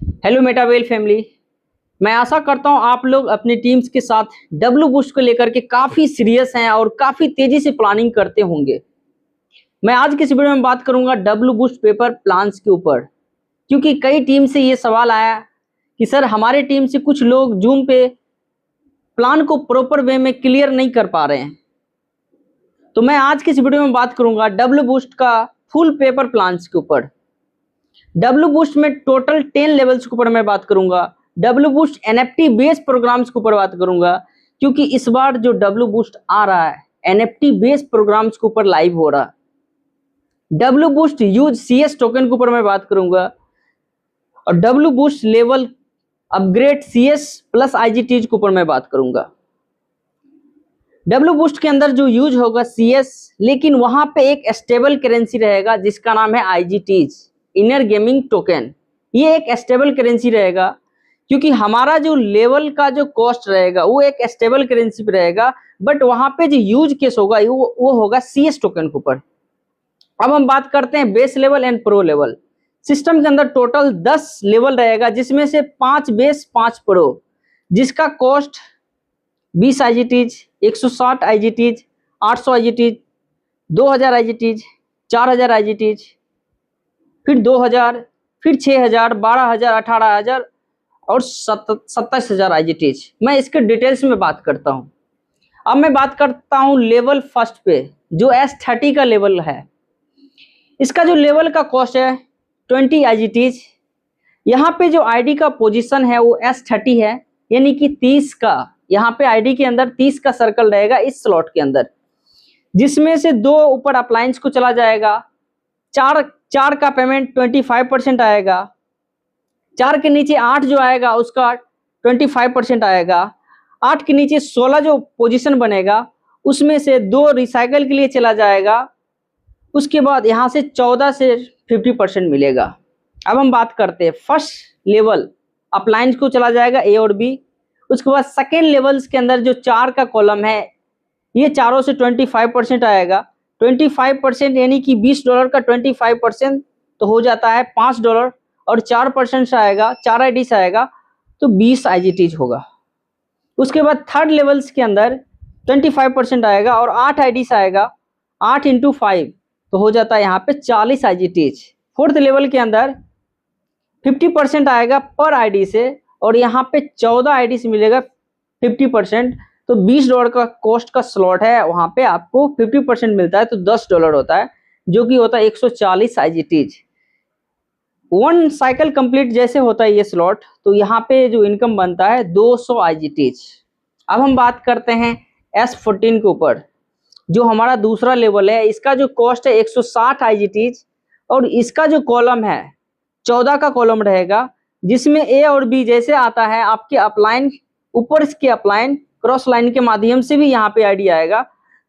Hello मेटावेल family. मैं आशा करता हूं आप लोग अपनी टीम्स के साथ डब्ल्यू बूस्ट को लेकर के काफ़ी सीरियस हैं और काफ़ी तेज़ी से प्लानिंग करते होंगे। मैं आज की इस वीडियो में बात करूंगा डब्ल्यू बूस्ट पेपर प्लान्स के ऊपर, क्योंकि कई टीम से ये सवाल आया कि सर हमारे टीम से कुछ लोग जूम पे प्लान को प्रॉपर वे में क्लियर नहीं कर पा रहे हैं। तो मैं आज की इस वीडियो में बात करूंगा डब्ल्यू बूस्ट का फुल पेपर प्लान्स के ऊपर। डब्ल्यू बूस्ट में टोटल 10 लेवल्स के ऊपर मैं बात करूंगा। W boost NFT based programmes के ऊपर बात करूंगा, क्योंकि इस बार जो डब्ल्यू बूस्ट आ रहा है एनएफटी बेस्ड प्रोग्राम्स के ऊपर लाइव हो रहा है। W boost use CS token के ऊपर मैं बात करूंगा और W boost level upgrade CS plus IGTs के ऊपर मैं बात करूंगा। डब्ल्यू बूस्ट के अंदर जो यूज होगा सीएस, लेकिन वहां पे एक स्टेबल करेंसी रहेगा जिसका नाम है आईजीटीज, इनर गेमिंग टोकन। ये एक स्टेबल करेंसी रहेगा, क्योंकि हमारा जो लेवल का जो कॉस्ट रहेगा वो एक स्टेबल करेंसी पे रहेगा, बट वहां पे जो यूज केस होगा वो होगा सीएस टोकन के ऊपर। अब हम बात करते हैं base level and pro level. System के अंदर टोटल 10 लेवल रहेगा, जिसमें से 5 बेस 5 प्रो, जिसका कॉस्ट 20 आईजीटीज, 160 आईजीटीज, 800 आईजीटीज, 2000 आईजीटीज, 4000 आईजीटीज, फिर 2000, फिर 6000, 12000, 18000 और 27000 आईजीटीज। मैं इसके डिटेल्स में बात करता हूं। अब मैं बात करता हूं लेवल फर्स्ट पे, जो S30 का लेवल है। इसका जो लेवल का कॉस्ट है 20 आईजीटीज। यहाँ पे जो आईडी का पोजीशन है वो S30 है, यानी कि 30 का, यहाँ पे आईडी के अंदर 30 का सर्कल रहेगा इस स्लॉट के अंदर, जिसमें से 2 ऊपर अप्लायंस को चला जाएगा। 4 का पेमेंट 25% आएगा। 4 के नीचे 8 जो आएगा उसका 25% आएगा। 8 के नीचे 16 जो पोजीशन बनेगा उसमें से 2 रिसाइकल के लिए चला जाएगा। उसके बाद यहाँ से 14 से 50% मिलेगा। अब हम बात करते हैं फर्स्ट लेवल अप्लायंस को चला जाएगा ए और बी। उसके बाद सेकेंड लेवल्स के अंदर जो 4 का कॉलम है ये चारों से 25% आएगा। 25% यानी कि $20 का 25% तो हो जाता है $5, और 4% से आएगा, 4 आईडी से आएगा तो 20 आईजीटीज होगा। उसके बाद थर्ड लेवल्स के अंदर 25% आएगा और 8 आईडी से आएगा, 8 × 5 तो हो जाता है यहाँ पे 40 आईजीटीज। फोर्थ लेवल के अंदर 50% आएगा पर आईडी से, और यहाँ पे 14 आईडी से मिलेगा 50%, तो $20 का कॉस्ट का स्लॉट है, वहां पे आपको 50% मिलता है तो $10 होता है, जो कि होता है 140 आईजीटीज। 1 साइकिल कंप्लीट जैसे होता है ये स्लॉट, तो यहाँ पे जो इनकम बनता है 200 आईजीटीज। अब हम बात करते हैं S14 के ऊपर, जो हमारा दूसरा लेवल है। इसका जो कॉस्ट है 160 आईजीटीज, और इसका जो कॉलम है 14 का कॉलम रहेगा, जिसमें ए और बी जैसे आता है आपके अपलाइन, ऊपर इसके अपलाइन क्रॉस लाइन के माध्यम से भी यहाँ पे आईडी आएगा,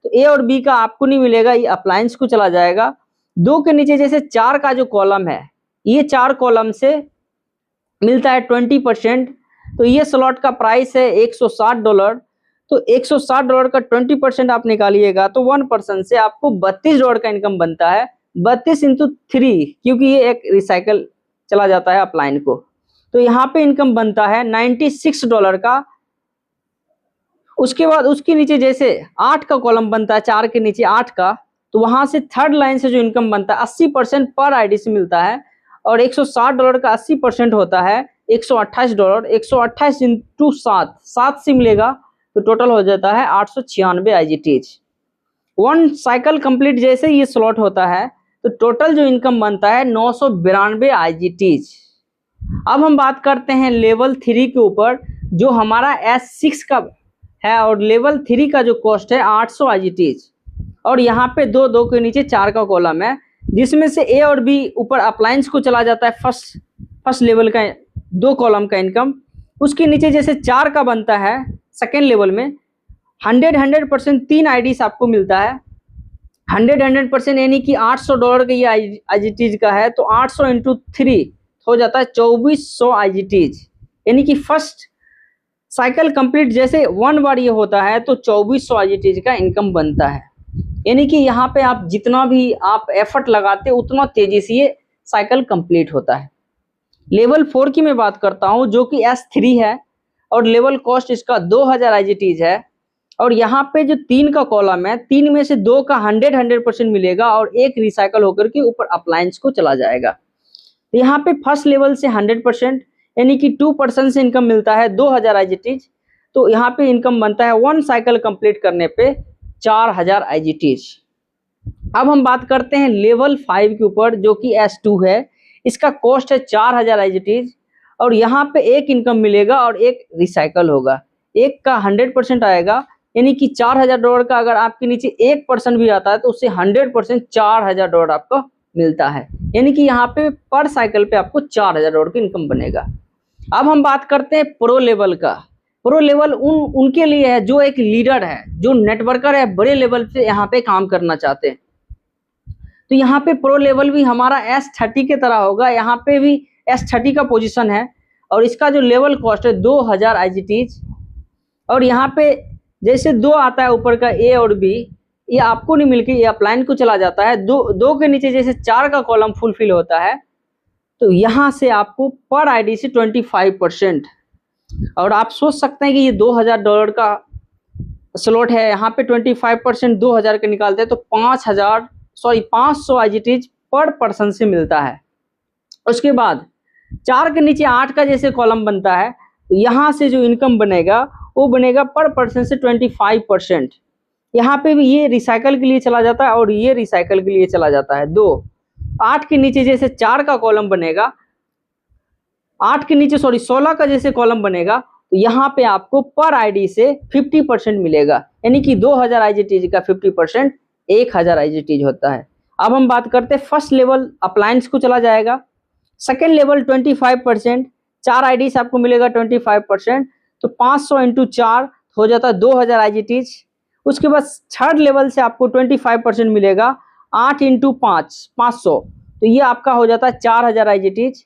तो ए और बी का आपको नहीं मिलेगा, ये अप्लायंस को चला जाएगा। 2 के नीचे जैसे 4 का जो कॉलम है, ये 4 कॉलम से मिलता है 20%, तो ये स्लॉट का प्राइस है $160। तो $160 का 20% आप निकालिएगा तो 1% से आपको $32 का इनकम बनता है। 32 × 3, क्योंकि ये एक रिसाइकल चला जाता है अपलाइन को, तो यहाँ पे इनकम बनता है $96 का। उसके बाद उसके नीचे जैसे 8 का कॉलम बनता है, 4 के नीचे 8 का, तो वहां से थर्ड लाइन से जो इनकम बनता है 80% पर आईडी से मिलता है, और $160 का 80% होता है $128। 128 × 7, 7 से मिलेगा तो टोटल हो जाता है 896 आईजीटीज। 1 साइकिल कंप्लीट जैसे ये स्लॉट होता है तो टोटल जो इनकम बनता है 992 आईजीटीज। अब हम बात करते हैं लेवल 3 के ऊपर, जो हमारा S6 का है, और लेवल 3 का जो कॉस्ट है 800 आईजीटीज, और यहाँ पे 2 के नीचे 4 का कॉलम है, जिसमें से ए और बी ऊपर अप्लायंस को चला जाता है फर्स्ट लेवल का 2 कॉलम का इनकम। उसके नीचे जैसे 4 का बनता है सेकेंड लेवल में 100% 3 आईडी से आपको मिलता है। 100% यानी कि $800 का ये आईजीटीज का है, तो 800 × 3 हो जाता है 2400 आईजीटीज, यानी कि फर्स्ट साइकिल कंप्लीट जैसे 1 बार ये होता है तो 2400 आईजीटीज का इनकम बनता है। यानी कि यहाँ पे आप जितना भी आप एफर्ट लगाते उतना तेजी से ये साइकिल कंप्लीट होता है। लेवल 4 की मैं बात करता हूँ जो कि S3 है और लेवल कॉस्ट इसका 2000 IGTs है। और यहाँ पे जो 3 का कॉलम है, 3 में से 2 का 100% मिलेगा और एक रिसाइकल होकर के ऊपर अप्लायंस को चला जाएगा। तो यहाँ पे फर्स्ट लेवल से 100% यानी कि 2% से इनकम मिलता है 2000 IGTs। तो यहाँ पे इनकम बनता है 1 साइकिल कंप्लीट करने पे 4000 IGTs। अब हम बात करते हैं लेवल 5 के ऊपर जो कि S2 है। इसका कॉस्ट है 4000 IGTs और यहाँ पे एक इनकम मिलेगा और एक रिसाइकल होगा। एक का 100% आएगा यानी कि $4000 का अगर आपके नीचे 1% भी आता है तो उससे 100% $4000 आपको मिलता है। यानी कि यहाँ पे पर साइकिल पे आपको $4000 की इनकम बनेगा। अब हम बात करते हैं प्रो लेवल का। प्रो लेवल उनके लिए है जो एक लीडर है, जो नेटवर्कर है, बड़े लेवल पे यहाँ पे काम करना चाहते हैं। तो यहाँ पे प्रो लेवल भी हमारा S30 के तरह होगा। यहाँ पे भी S30 का पोजीशन है और इसका जो लेवल कॉस्ट है 2000 IGTs। और यहाँ पे जैसे 2 आता है ऊपर का A और B, ये आपको नहीं मिलके ये अपलाइन को चला जाता है। 2 के नीचे जैसे 4 का कॉलम फुलफिल होता है तो यहाँ से आपको पर आईडी से 25%। और आप सोच सकते हैं कि ये $2000 का स्लॉट है, यहाँ पे 25% 2000 के निकालते हैं तो 500 IGTs पर पर्सन से मिलता है। उसके बाद 4 के नीचे 8 का जैसे कॉलम बनता है तो यहाँ से जो इनकम बनेगा वो बनेगा पर पर्सन से 25%। यहाँ पे भी ये रिसाइकल के लिए चला जाता है और ये रिसाइकल के लिए चला जाता है। 8 के नीचे जैसे 4 का कॉलम बनेगा, 8 के नीचे 16 का जैसे कॉलम बनेगा तो यहाँ पे आपको पर आईडी से 50% मिलेगा। यानी कि 2000 IGTs का 50% 1000 IGTs होता है। अब हम बात करते हैं फर्स्ट लेवल अप्लायंस को चला जाएगा। सेकेंड लेवल 25%, 4 आईडी से आपको मिलेगा 25%, तो 500 इंटू 4 हो जाता है 2000 IGTs। उसके बाद थर्ड लेवल से आपको 25% मिलेगा, 8 इंटू 5 500, तो ये आपका हो जाता है 4000 IGTs।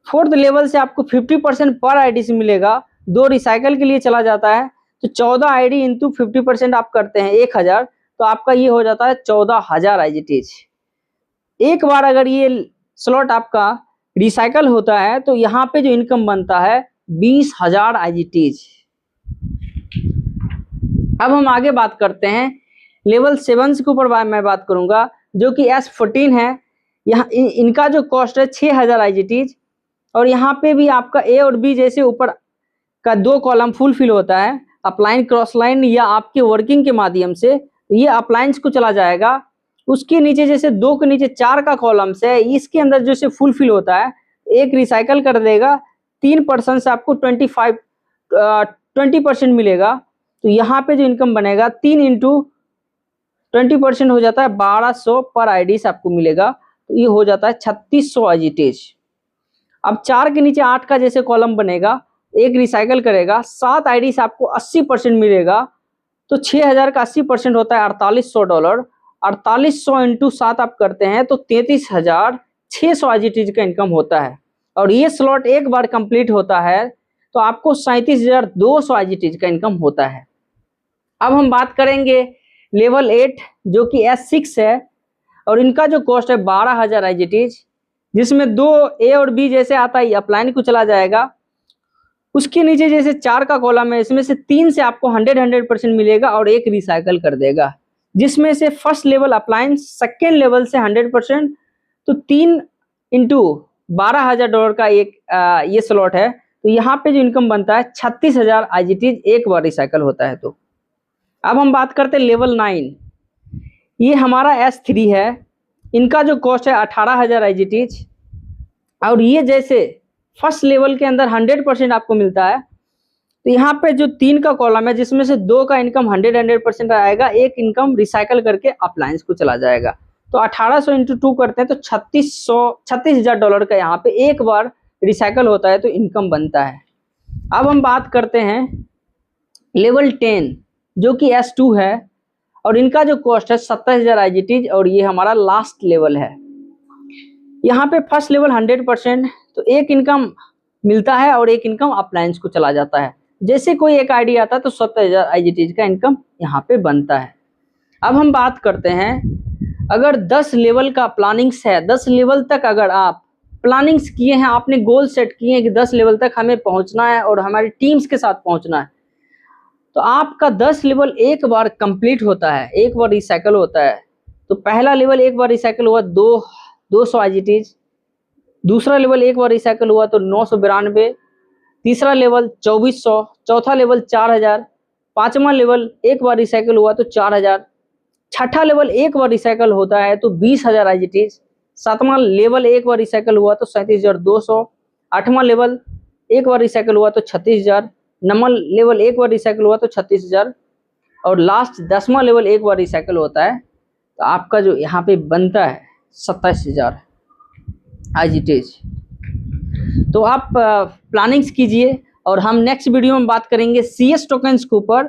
फोर्थ लेवल से आपको 50% पर आईडी से मिलेगा, 2 रिसाइकल के लिए चला जाता है तो 14 आईडी इंटू 50% आप करते हैं 1000, तो आपका ये हो जाता है 14000 IGTs। एक बार अगर ये स्लॉट आपका रिसाइकल होता है तो यहाँ पे जो इनकम बनता है 20000 IGTs। अब हम आगे बात करते हैं लेवल 7 के ऊपर मैं बात करूंगा जो कि S14 है। यहाँ इनका जो कॉस्ट है 6000 IGTs और यहाँ पे भी आपका A और B जैसे ऊपर का 2 कॉलम फुलफिल होता है अपलाइन क्रॉस लाइन या आपके वर्किंग के माध्यम से, ये अप्लायंस को चला जाएगा। उसके नीचे जैसे 2 के नीचे 4 का कॉलम से इसके अंदर जैसे फुलफिल होता है एक रिसाइकल कर देगा, 3% से आपको 20% मिलेगा। तो यहाँ पे जो इनकम बनेगा 3 इंटू 20% हो जाता है 1200 पर आईडी से आपको मिलेगा, तो ये हो जाता है 3600 IGTs। अब 4 के नीचे 8 का जैसे कॉलम बनेगा, एक रिसाइकल करेगा, 7 आईडी से आपको 80% मिलेगा, तो 6000 का 80% होता है $4800। 4800 इंटू 7 आप करते हैं तो 33600 IGTs का इनकम होता है। और ये स्लॉट एक बार कंप्लीट होता है तो आपको 37200 IGTs का इनकम होता है। अब हम बात करेंगे लेवल 8 जो कि S6 है और इनका जो कॉस्ट है 12000 IGTs, जिसमें 2 A और B जैसे आता है अपलाइन को चला जाएगा। उसके नीचे जैसे 4 का कॉलम है, इसमें से 3 से आपको 100% मिलेगा और एक रिसाइकल कर देगा, जिसमें से first level appliance, second level से 100%, तो 3 इंटू $12000 का एक ये स्लॉट है। तो यहाँ पे जो इनकम बनता है 36000 IGTs एक बार रिसाइकल होता है। तो अब हम बात करते हैं लेवल 9, ये हमारा S3 है। इनका जो कॉस्ट है 18000 IGTs और ये जैसे फर्स्ट लेवल के अंदर 100% आपको मिलता है। तो यहाँ पे जो 3 का कॉलम है जिसमें से 2 का इनकम 100% आएगा, एक इनकम रिसाइकल करके अप्लायंस को चला जाएगा। तो 1800 इंटू 2 करते हैं तो $36000 का यहाँ पे एक बार रिसाइकल होता है तो इनकम बनता है। अब हम बात करते हैं लेवल 10 जो कि S2 है और इनका जो कॉस्ट है 27000 IGTs और ये हमारा लास्ट लेवल है। यहाँ पे फर्स्ट लेवल 100%, तो एक इनकम मिलता है और एक इनकम अप्लायंस को चला जाता है। जैसे कोई एक आईडी आता है तो 70000 IGTs का इनकम यहाँ पे बनता है। अब हम बात करते हैं अगर 10 लेवल का प्लानिंग्स है, 10 लेवल तक अगर आप प्लानिंग्स किए हैं, आपने गोल सेट किए हैं कि 10 लेवल तक हमें पहुंचना है और हमारी टीम्स के साथ पहुंचना है, तो आपका 10 लेवल एक बार कंप्लीट होता है, एक बार रिसाइकल होता है। तो पहला लेवल एक बार रिसाइकल हुआ 200 आईजीटीज, दूसरा लेवल एक बार रिसाइकल हुआ तो 992, तीसरा लेवल 2400, चौथा लेवल 4000, पांचवा लेवल एक बार रिसाइकल हुआ तो 4000, छठा लेवल एक बार रिसाइकल होता है तो 20,000 आईजीटीज, सातवां लेवल एक बार रिसाइकल हुआ तो 37,200, आठवां लेवल एक बार रिसाइकल हुआ तो 36,000, नौवां लेवल एक बार रिसाइकल हुआ तो 36,000 और लास्ट 10वां लेवल एक बार रिसाइकल होता है तो आपका जो यहाँ पे बनता है 27,000 आईजीटीज। तो आप प्लानिंग्स कीजिए और हम नेक्स्ट वीडियो में बात करेंगे सीएस टोकन्स के ऊपर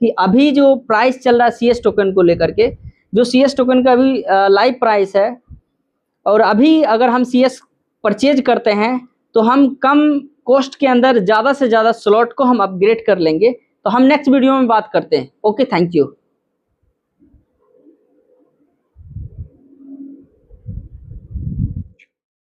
कि अभी जो प्राइस चल रहा है सीएस टोकन को लेकर के, जो सीएस टोकन का अभी लाइव प्राइस है, और अभी अगर हम सीएस परचेज करते हैं तो हम कम कॉस्ट के अंदर ज़्यादा से ज़्यादा स्लॉट को हम अपग्रेड कर लेंगे। तो हम नेक्स्ट वीडियो में बात करते हैं। Okay, thank you.